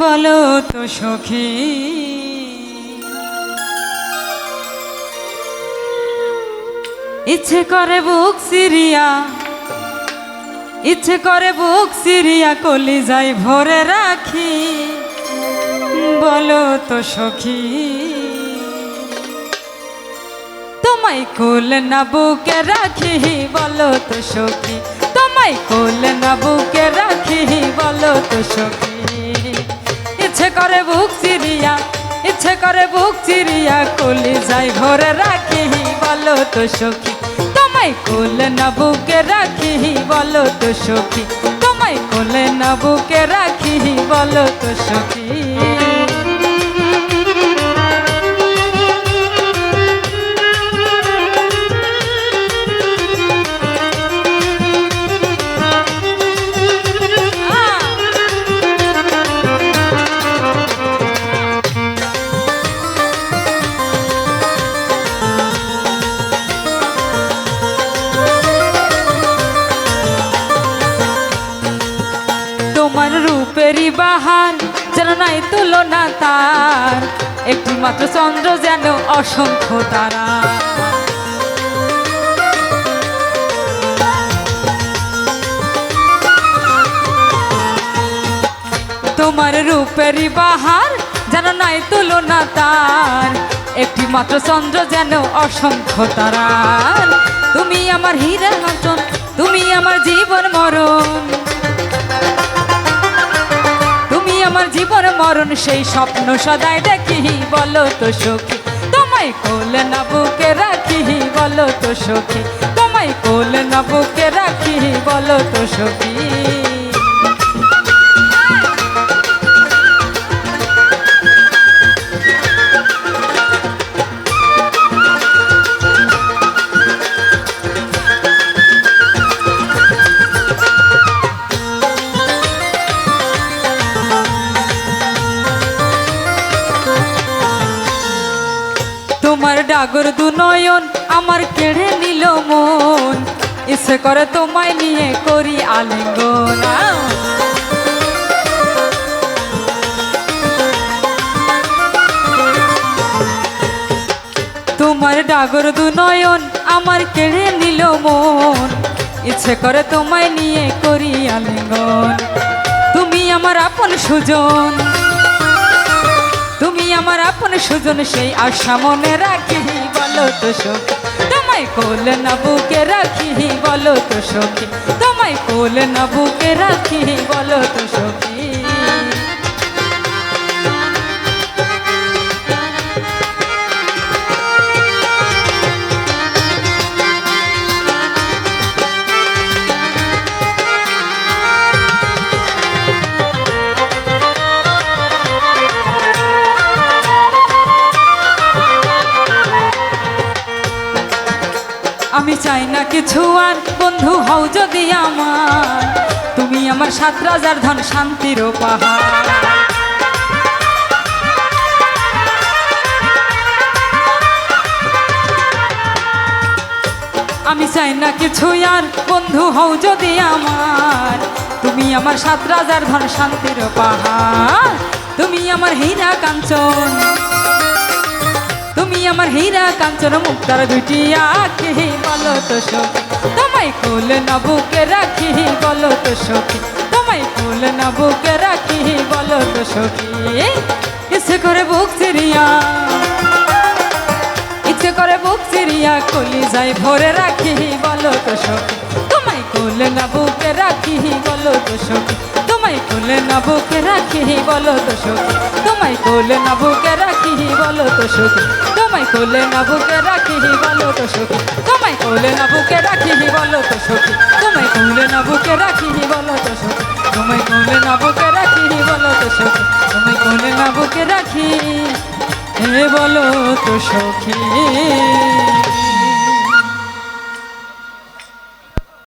বলো তো সখী ইচ্ছে করে বুক সিরিয়া কলিজায় ভরে রাখি বলো তো সখী তোমায় কোলে না বুকে রাখি বলো তো সখী তোমায় কোলে না বুকে রাখি বলো তো সখী ইচ্ছে করে বুক সিরিয়া কলিজায় ভরে রাখি বলো তো সখী তোমায় কোলে না বুকে রাখি বলো তো সখী তোমায় কোলে না বুকে রাখি বলো তো সখী তোমার রূপেরই বাহার যেন নাই তুলনা তার একটি মাত্র চন্দ্র যেন অসংখ্য তারা তোমার রূপেরই বাহার যেন নাই তুলনা তার একটি মাত্র চন্দ্র যেন অসংখ্য তারা তুমি আমার হীরা কাঞ্চন তুমি আমার জীবন মরণ আমার জীবন মরণ সেই স্বপ্ন সদাই দেখি বলো তো সখী তোমায় কোলে না বুকে রাখি বলো তো সখী তোমায় কোলে না বুকে রাখি বলো তো সখী তোমার ডাগর দু নয়ন আমার কেড়ে নিল মন ইচ্ছে করে তোমায় নিয়ে করি আলিঙ্গন তোমার ডাগর দু নয়ন আমার কেড়ে নিল মন ইচ্ছে করে তোমায় নিয়ে করি আলিঙ্গন তুমি আমার আপন সুজন তুমি আমার আপন সুজন সেই আশা মনে রাখি বলো তো সখী তোমায় কোলে না বুকে রাখি বলো তো সখী তোমায় কোলে না বুকে রাখি বলো তো সখী আমি চাই না কিছু আর বন্ধু হও যদি আমার তুমি আমার ৭ রাজার ধন শান্তির পাহাড় আমি চাই না কিছু আর বন্ধু হও যদি আমার তুমি আমার ৭ রাজার ধন শান্তির পাহাড় তুমি আমার হীরা কাঞ্চন তুমি আমার হীরা কাঞ্চন মুক্তার দুটি আঁখি বলো তো সখী তোমায় কোলে না বুকে রাখি বলো তো সখী তোমায় কোলে না বুকে রাখি বলো তো সখী ইচ্ছে করে বুক সিরিয়া কলিজায় ভরে রাখি বলো তো সখী তোমায় কোলে না বুকে রাখি বলো তো সখী তোমায় কোলে না বুকে রাখি বলো তো সখী তোমায় কোলে না বুকে রাখি বলো তো সখী তোমায় কোলে না বুকে রাখি বলো তো সখী তোমায় কোলে না বুকে রাখি বলো তো সখী তোমায় কোলে না বুকে রাখি বলো তো সখী তোমায় কোলে না বুকে রাখি বলো তো সখী তোমায় কোলে না বুকে রাখি বলো তো সখী।